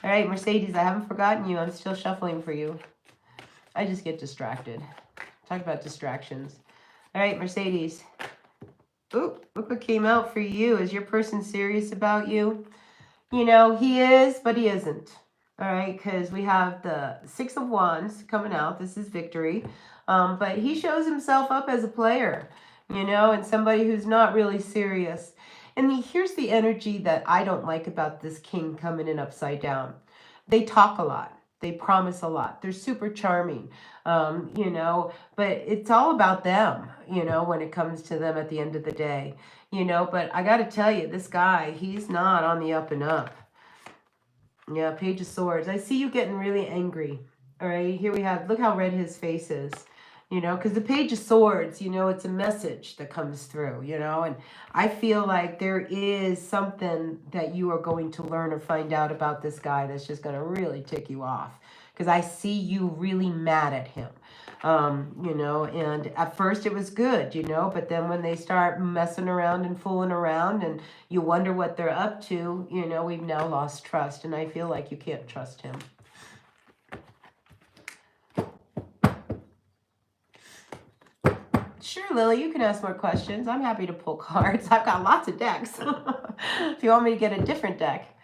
All right, Mercedes, I haven't forgotten you. I'm still shuffling for you. I just get distracted. Talk about distractions. All right, Mercedes. Ooh, look what came out for you. Is your person serious about you? You know, he is, but he isn't. All right, because we have the 6 of Wands coming out. This is victory. But he shows himself up as a player, you know, and somebody who's not really serious. And here's the energy that I don't like about this king coming in upside down. They talk a lot. They promise a lot. They're super charming, you know, but it's all about them, you know, when it comes to them at the end of the day, you know. But I got to tell you, this guy, he's not on the up and up. Yeah, Page of Swords. I see you getting really angry. All right, here we have, look how red his face is. You know, because the Page of Swords, you know, it's a message that comes through, you know. And I feel like there is something that you are going to learn or find out about this guy that's just going to really tick you off. Because I see you really mad at him. You know, and at first it was good, you know, but then when they start messing around and fooling around and you wonder what they're up to, you know, we've now lost trust, and I feel like you can't trust him. Sure, Lily, you can ask more questions. I'm happy to pull cards. I've got lots of decks. If you want me to get a different deck.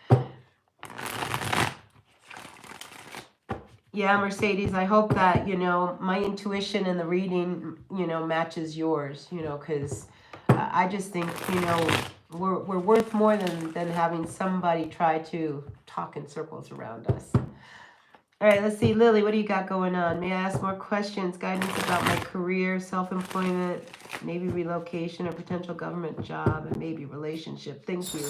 Yeah, Mercedes, I hope that, you know, my intuition in the reading, you know, matches yours, you know, because I just think, you know, we're worth more than having somebody try to talk in circles around us. All right, let's see. Lily, what do you got going on? May I ask more questions? Guidance about my career, self-employment, maybe relocation or potential government job, and maybe relationship. Thank you.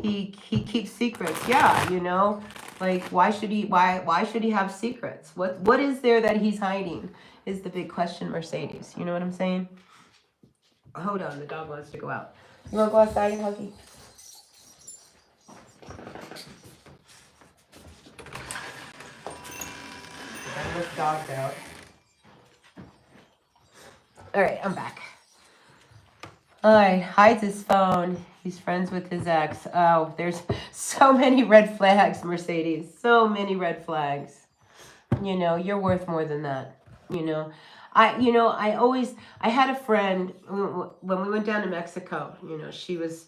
He keeps secrets. Yeah, you know, like why should he have secrets? What is there that he's hiding is the big question, Mercedes. You know what I'm saying? Hold on, the dog wants to go out. You want to go outside, Huggy? I let dogs out. All right, I'm back. All right, hides his phone. He's friends with his ex. Oh, there's so many red flags, Mercedes. So many red flags. You know, you're worth more than that. You know, I had a friend when we went down to Mexico. You know, she was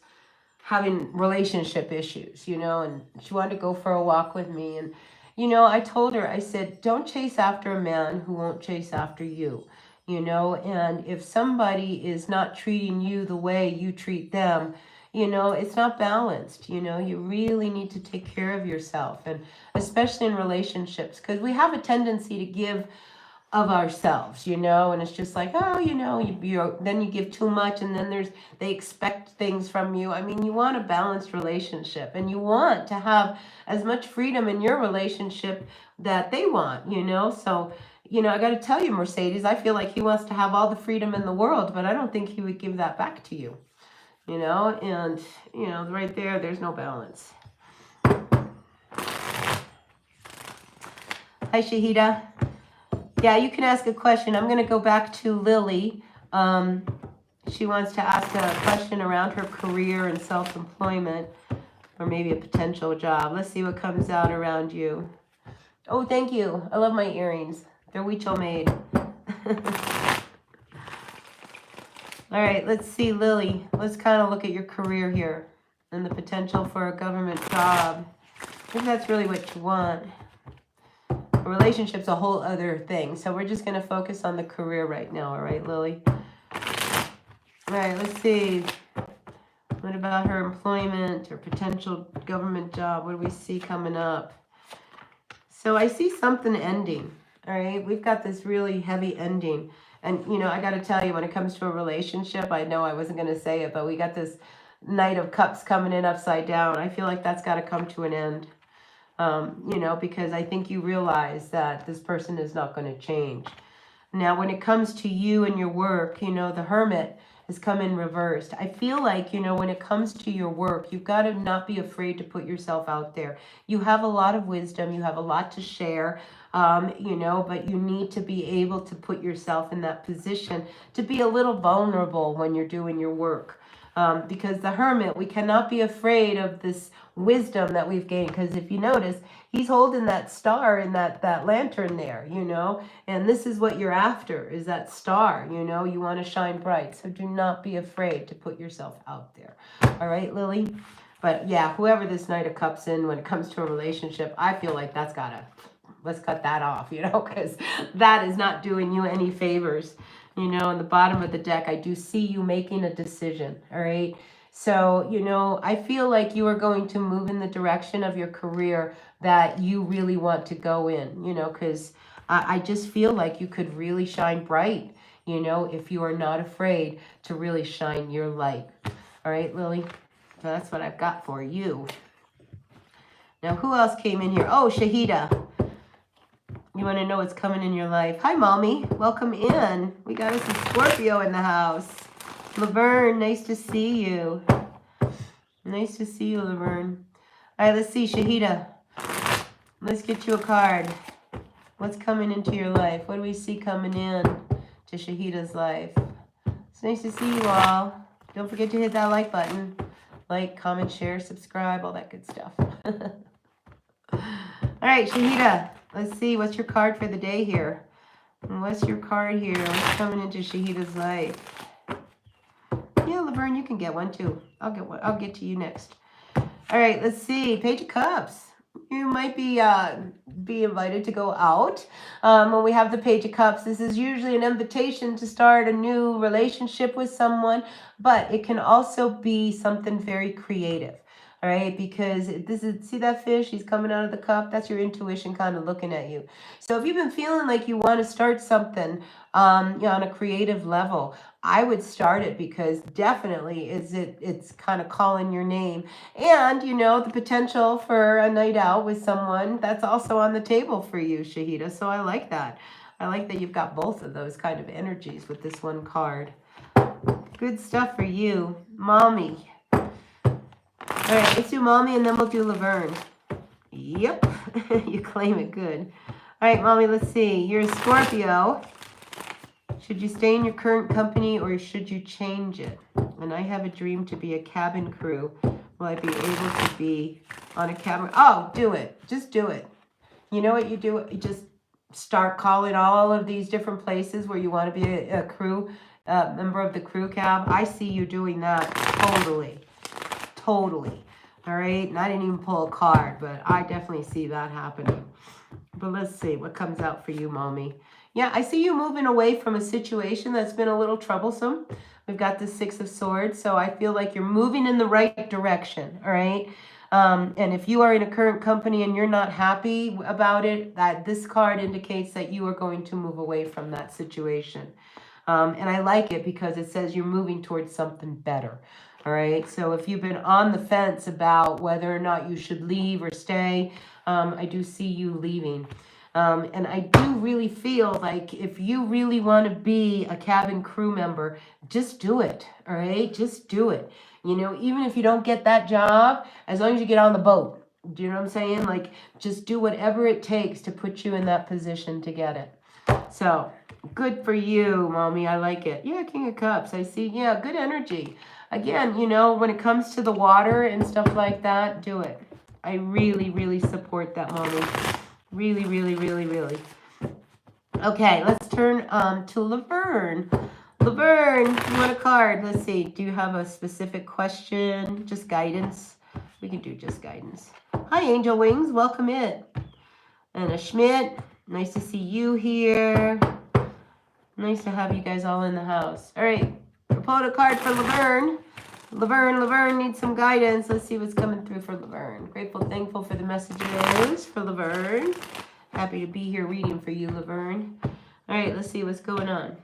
having relationship issues, you know, and she wanted to go for a walk with me. And, you know, I told her, I said, don't chase after a man who won't chase after you. You know, and if somebody is not treating you the way you treat them, you know, it's not balanced. You know, you really need to take care of yourself, and especially in relationships, because we have a tendency to give of ourselves, you know, and it's just like, oh, you know, then you give too much, and then they expect things from you. I mean, you want a balanced relationship, and you want to have as much freedom in your relationship that they want, you know. So, you know, I got to tell you, Mercedes, I feel like he wants to have all the freedom in the world, but I don't think he would give that back to you, you know. And, you know, right there's no balance. Hi, Shahida. Yeah, you can ask a question. I'm going to go back to Lily. She wants to ask a question around her career and self-employment, or maybe a potential job. Let's see what comes out around you. Oh, thank you. I love my earrings. They're Weechel made. All right, let's see, Lily. Let's kind of look at your career here and the potential for a government job. If that's really what you want. A relationship's a whole other thing. So we're just going to focus on the career right now. All right, Lily? All right, let's see. What about her employment or potential government job? What do we see coming up? So I see something ending. All right, we've got this really heavy ending. And, you know, I got to tell you, when it comes to a relationship, I know I wasn't going to say it, but we got this Knight of Cups coming in upside down. I feel like that's got to come to an end. You know, because I think you realize that this person is not going to change. Now, when it comes to you and your work, you know, the Hermit has come in reversed. I feel like, you know, when it comes to your work, you've got to not be afraid to put yourself out there. You have a lot of wisdom. You have a lot to share, you know, but you need to be able to put yourself in that position to be a little vulnerable when you're doing your work. Because the Hermit, we cannot be afraid of this wisdom that we've gained. Because if you notice, he's holding that star in that lantern there, you know. And this is what you're after, is that star, you know. You want to shine bright. So do not be afraid to put yourself out there. All right, Lily? But yeah, whoever this Knight of Cups in, when it comes to a relationship, I feel like let's cut that off, you know. Because that is not doing you any favors. You know, on the bottom of the deck, I do see you making a decision, all right? So, you know, I feel like you are going to move in the direction of your career that you really want to go in, you know, because I just feel like you could really shine bright, you know, if you are not afraid to really shine your light. All right, Lily? So that's what I've got for you. Now, who else came in here? Oh, Shahida. You want to know what's coming in your life. Hi, Mommy. Welcome in. We got us a Scorpio in the house. Laverne, nice to see you. Nice to see you, Laverne. All right, let's see, Shahida. Let's get you a card. What's coming into your life? What do we see coming in to Shahida's life? It's nice to see you all. Don't forget to hit that like button. Like, comment, share, subscribe, all that good stuff. All right, Shahida. Let's see, what's your card for the day here? What's your card here? What's coming into Shahida's life? Yeah, Laverne, you can get one too. I'll get one. I'll get to you next. All right, let's see. Page of Cups. You might be invited to go out. When we have the Page of Cups, this is usually an invitation to start a new relationship with someone, but it can also be something very creative. All right, because this is, see that fish? He's coming out of the cup. That's your intuition kind of looking at you. So if you've been feeling like you want to start something you know, on a creative level, I would start it, because definitely it's kind of calling your name. And, you know, the potential for a night out with someone, that's also on the table for you, Shahida. So I like that. I like that you've got both of those kind of energies with this one card. Good stuff for you. Mommy. All right, let's do Mommy and then we'll do Laverne. Yep, you claim it good. All right, Mommy, let's see. You're a Scorpio. Should you stay in your current company or should you change it? And I have a dream to be a cabin crew. Will I be able to be on a cabin? Oh, do it. Just do it. You know what you do? You just start calling all of these different places where you want to be a crew, member of the crew cab. I see you doing that totally. Totally. All right. And I didn't even pull a card, but I definitely see that happening. But let's see what comes out for you, Mommy. Yeah, I see you moving away from a situation that's been a little troublesome. We've got the Six of Swords, so I feel like you're moving in the right direction, all right? And if you are in a current company and you're not happy about it, that this card indicates that you are going to move away from that situation. And I like it because it says you're moving towards something better. All right, so if you've been on the fence about whether or not you should leave or stay, I do see you leaving. And I do really feel like if you really want to be a cabin crew member, just do it. All right, just do it. You know, even if you don't get that job, as long as you get on the boat. Do you know what I'm saying? Like, just do whatever it takes to put you in that position to get it. So, good for you, Mommy. I like it. Yeah, King of Cups. I see. Yeah, good energy. Again, you know, when it comes to the water and stuff like that, do it. I really, really support that, Mommy. Really, really, really, really. Okay, let's turn to Laverne. Laverne, you want a card? Let's see. Do you have a specific question? Just guidance? We can do just guidance. Hi, Angel Wings. Welcome in. Anna Schmidt. Nice to see you here. Nice to have you guys all in the house. All right. We're pulling a card for Laverne. Laverne needs some guidance. Let's see what's coming through for Laverne. Grateful, thankful for the messages for Laverne. Happy to be here reading for you, Laverne. All right, let's see what's going on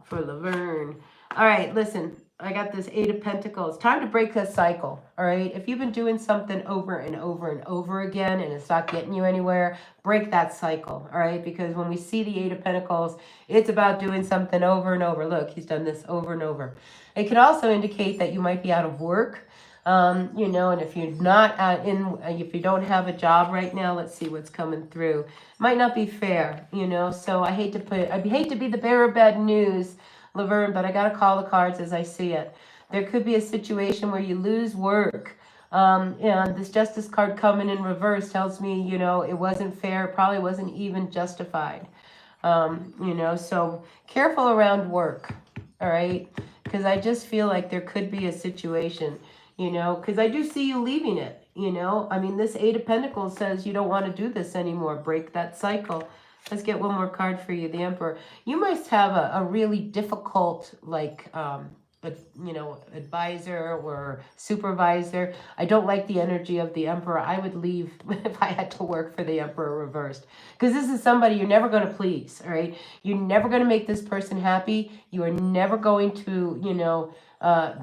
for Laverne. All right, listen. I got this Eight of Pentacles. Time to break this cycle, all right? If you've been doing something over and over and over again and it's not getting you anywhere, break that cycle, all right? Because when we see the Eight of Pentacles, it's about doing something over and over. Look, he's done this over and over. It could also indicate that you might be out of work, you know, and if you're not if you don't have a job right now, let's see what's coming through. Might not be fair, you know, so I hate to be the bearer of bad news, Laverne, but I got to call the cards as I see it. There could be a situation where you lose work. And this Justice card coming in reverse tells me, you know, it wasn't fair. It probably wasn't even justified. You know, so careful around work. All right. Because I just feel like there could be a situation, you know, because I do see you leaving it. You know, I mean, this Eight of Pentacles says you don't want to do this anymore. Break that cycle. Let's get one more card for you, the Emperor. You must have a really difficult, like, you know, advisor or supervisor. I don't like the energy of the Emperor. I would leave if I had to work for the Emperor reversed. Because this is somebody you're never going to please, all right? You're never going to make this person happy. You are never going to, you know,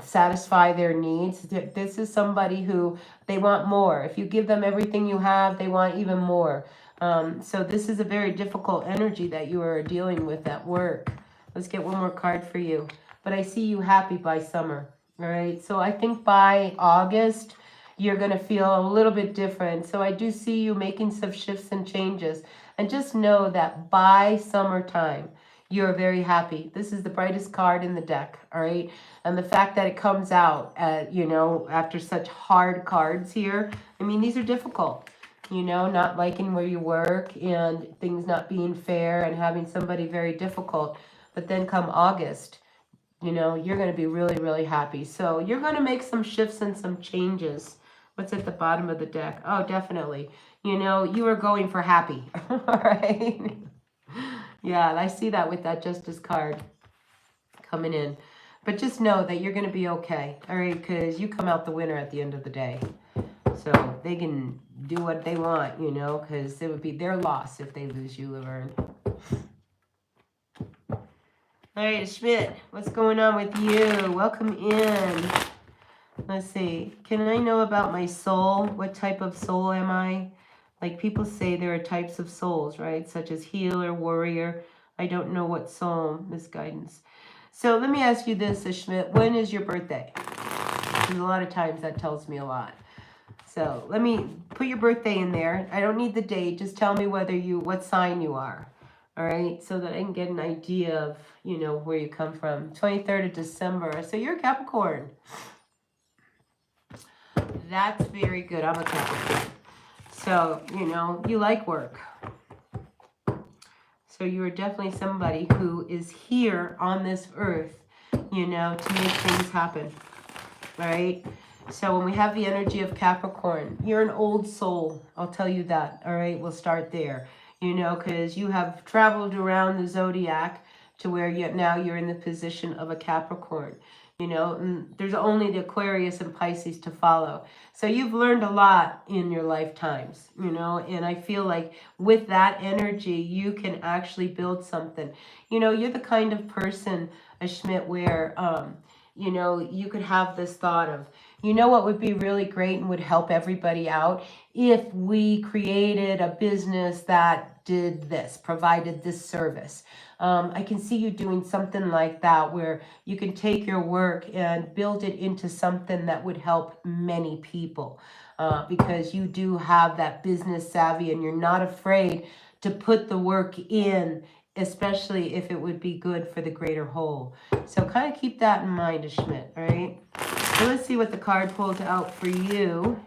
satisfy their needs. This is somebody who they want more. If you give them everything you have, they want even more. So this is a very difficult energy that you are dealing with at work. Let's get one more card for you. But I see you happy by summer, all right? So I think by August, you're going to feel a little bit different. So I do see you making some shifts and changes. And just know that by summertime, you're very happy. This is the brightest card in the deck, all right? And the fact that it comes out, you know, after such hard cards here, I mean, these are difficult. You know, not liking where you work and things not being fair and having somebody very difficult. But then come August, you know, you're going to be really, really happy. So you're going to make some shifts and some changes. What's at the bottom of the deck? Oh, definitely. You know, you are going for happy. All right. Yeah, I see that with that Justice card coming in. But just know that you're going to be okay. All right, because you come out the winner at the end of the day. So they can do what they want, you know, because it would be their loss if they lose you, Laverne. All right, Schmidt, what's going on with you? Welcome in. Let's see. Can I know about my soul? What type of soul am I? Like people say there are types of souls, right? Such as healer, warrior. I don't know what soul, misguidance. So let me ask you this, Schmidt. When is your birthday? Because a lot of times that tells me a lot. So let me put your birthday in there. I don't need the date. Just tell me what sign you are. All right, so that I can get an idea of, you know, where you come from. 23rd of December. So you're a Capricorn. That's very good. I'm a Capricorn. So, you know, you like work. So you are definitely somebody who is here on this earth, you know, to make things happen. All right. So when we have the energy of Capricorn, you're an old soul. I'll tell you that. All right. We'll start there, you know, because you have traveled around the zodiac to where now you're in the position of a Capricorn. You know, and there's only the Aquarius and Pisces to follow. So you've learned a lot in your lifetimes, you know, and I feel like with that energy, you can actually build something. You know, you're the kind of person, Schmidt, where, you know, you could have this thought of, you know what would be really great and would help everybody out if we created a business that did this, provided this service. I can see you doing something like that where you can take your work and build it into something that would help many people because you do have that business savvy and you're not afraid to put the work in, especially if it would be good for the greater whole. So kind of keep that in mind, Schmidt, all right? So let's see what the card pulls out for you.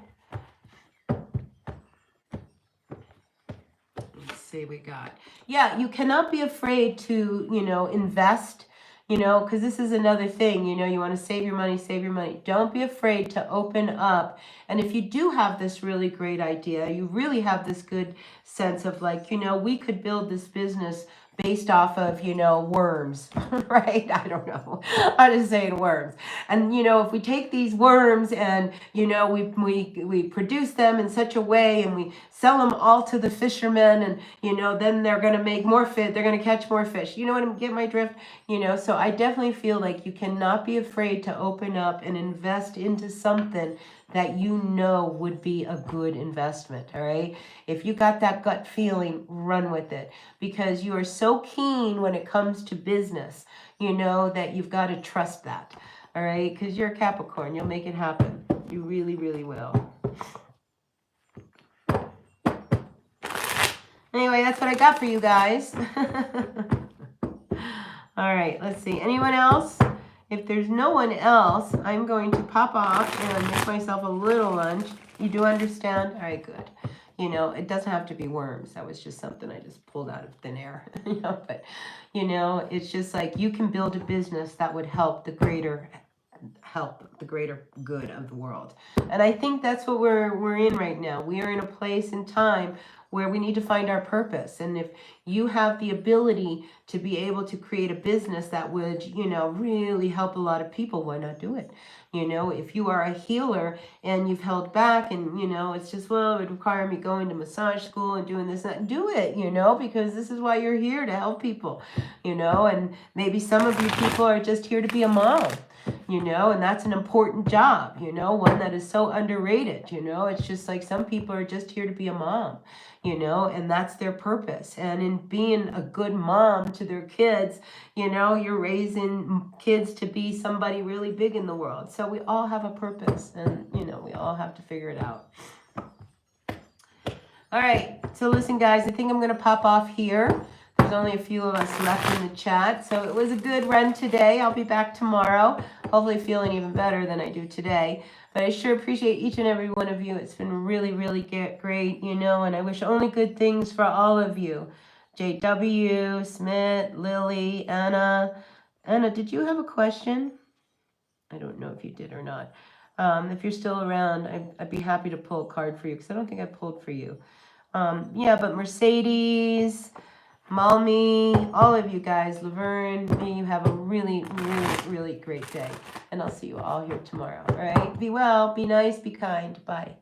See we got. Yeah, you cannot be afraid to, you know, invest, you know, because this is another thing, you know, you want to save your money, save your money. Don't be afraid to open up. And if you do have this really great idea, you really have this good sense of like, you know, we could build this business based off of, you know, worms, right? I don't know. I'm just saying worms. And, you know, if we take these worms and, you know, we produce them in such a way and we sell them all to the fishermen and, you know, then they're going to make more fish. They're going to catch more fish. You know what I'm get my drift? You know, so I definitely feel like you cannot be afraid to open up and invest into something that you know would be a good investment, all right? If you got that gut feeling, run with it because you are so keen when it comes to business, you know, that you've got to trust that, all right? Because you're a Capricorn. You'll make it happen. You really, really will. Anyway, that's what I got for you guys. All right, let's see. Anyone else? If there's no one else, I'm going to pop off and make myself a little lunch. You do understand? All right, good. You know, it doesn't have to be worms. That was just something I just pulled out of thin air. You know, but, you know, it's just like you can build a business that would help the greater good of the world. And I think that's what we're in right now. We are in a place in time where we need to find our purpose. And if You have the ability to be able to create a business that would, really help a lot of people. Why not do it? If you are a healer and you've held back and, it's just, well, it would require me going to massage school and doing this, and that. Do it, because this is why you're here, to help people, and maybe some of you people are just here to be a mom, and that's an important job, one that is so underrated, it's just like some people are just here to be a mom, and that's their purpose. And in being a good mom to their kids, you're raising kids to be somebody really big in the world. So we all have a purpose, and, we all have to figure it out. All right, so listen, guys, I think I'm going to pop off here. There's only a few of us left in the chat, so it was a good run today. I'll be back tomorrow, hopefully feeling even better than I do today. But I sure appreciate each and every one of you. It's been really, really great, and I wish only good things for all of you. JW, Smith, Lily, Anna. Anna, did you have a question? I don't know if you did or not. If you're still around, I'd be happy to pull a card for you, because I don't think I pulled for you. Yeah, but Mercedes, Malmi, all of you guys, Laverne, may you have a really, really, really great day. And I'll see you all here tomorrow. All right? Be well, be nice, be kind. Bye.